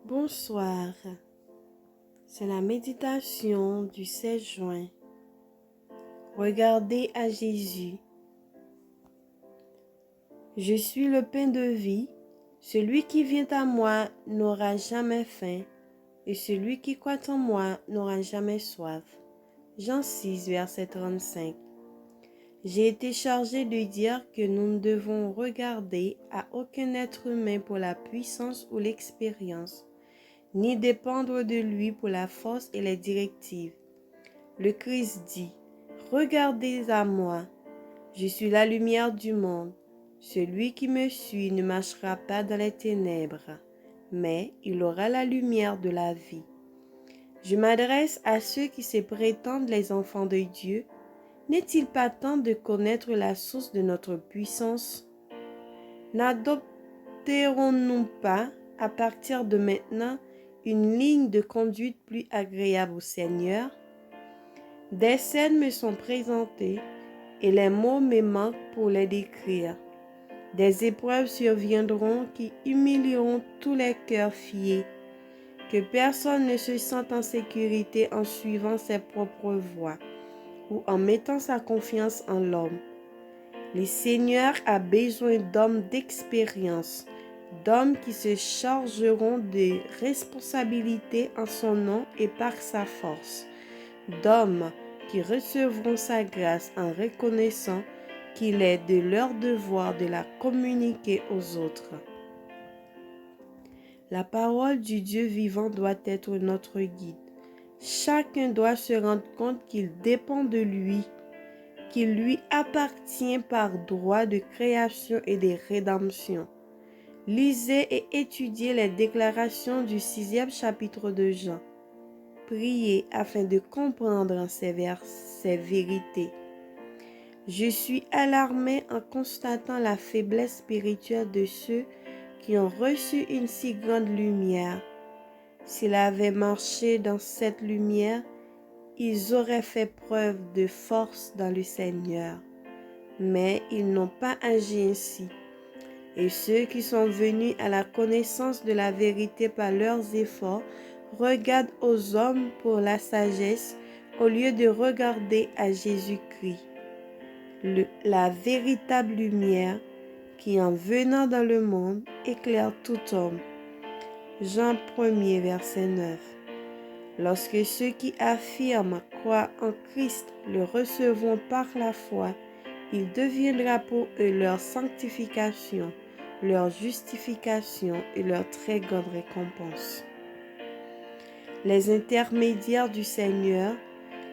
Bonsoir, c'est la méditation du 16 juin. Regardez à Jésus. Je suis le pain de vie. Celui qui vient à moi n'aura jamais faim, et celui qui croit en moi n'aura jamais soif. Jean 6, verset 35. J'ai été chargé de dire que nous ne devons regarder à aucun être humain pour la puissance ou l'expérience, ni dépendre de lui pour la force et les directives. Le Christ dit, « Regardez à moi, je suis la lumière du monde. Celui qui me suit ne marchera pas dans les ténèbres, mais il aura la lumière de la vie. » Je m'adresse à ceux qui se prétendent les enfants de Dieu. N'est-il pas temps de connaître la source de notre puissance? N'adopterons-nous pas, à partir de maintenant, une ligne de conduite plus agréable au Seigneur? Des scènes me sont présentées et les mots me manquent pour les décrire. Des épreuves surviendront qui humilieront tous les cœurs fiers. Que personne ne se sente en sécurité en suivant ses propres voies ou en mettant sa confiance en l'homme. Le Seigneur a besoin d'hommes d'expérience, d'hommes qui se chargeront des responsabilités en son nom et par sa force, d'hommes qui recevront sa grâce en reconnaissant qu'il est de leur devoir de la communiquer aux autres. La parole du Dieu vivant doit être notre guide. Chacun doit se rendre compte qu'il dépend de lui, qu'il lui appartient par droit de création et de rédemption. Lisez et étudiez les déclarations du 6e chapitre de Jean. Priez afin de comprendre ces vérités. Je suis alarmé en constatant la faiblesse spirituelle de ceux qui ont reçu une si grande lumière. S'ils avaient marché dans cette lumière, ils auraient fait preuve de force dans le Seigneur. Mais ils n'ont pas agi ainsi. Et ceux qui sont venus à la connaissance de la vérité par leurs efforts regardent aux hommes pour la sagesse au lieu de regarder à Jésus-Christ, la véritable lumière qui, en venant dans le monde, éclaire tout homme. Jean 1er, verset 9. Lorsque ceux qui affirment croire en Christ le recevront par la foi, il deviendra pour eux leur sanctification, leur justification et leur très grande récompense. Les intermédiaires du Seigneur,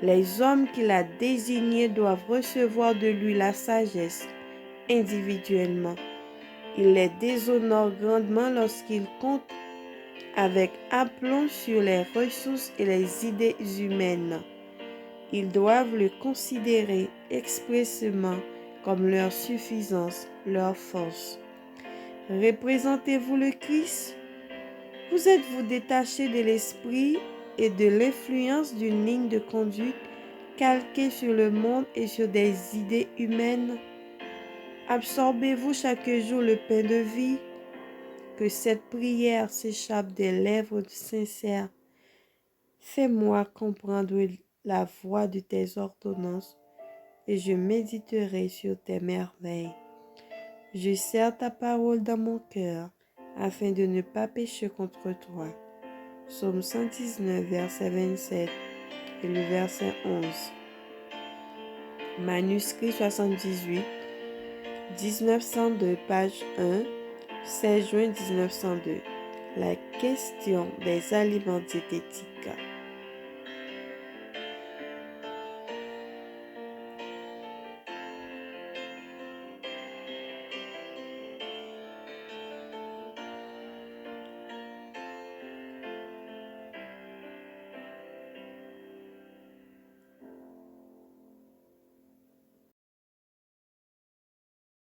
les hommes qu'il a désignés doivent recevoir de lui la sagesse individuellement. Il les déshonore grandement lorsqu'ils comptent avec aplomb sur les ressources et les idées humaines. Ils doivent le considérer expressément comme leur suffisance, leur force. Représentez-vous le Christ? Vous êtes-vous détaché de l'esprit et de l'influence d'une ligne de conduite calquée sur le monde et sur des idées humaines? Absorbez-vous chaque jour le pain de vie? Que cette prière s'échappe des lèvres sincères. Fais-moi comprendre la voie de tes ordonnances et je méditerai sur tes merveilles. Je serre ta parole dans mon cœur afin de ne pas pécher contre toi. Psaume 119, verset 27 et le verset 11. Manuscrit 78, 1902, page 1, 16 juin 1902. La question des aliments diététiques.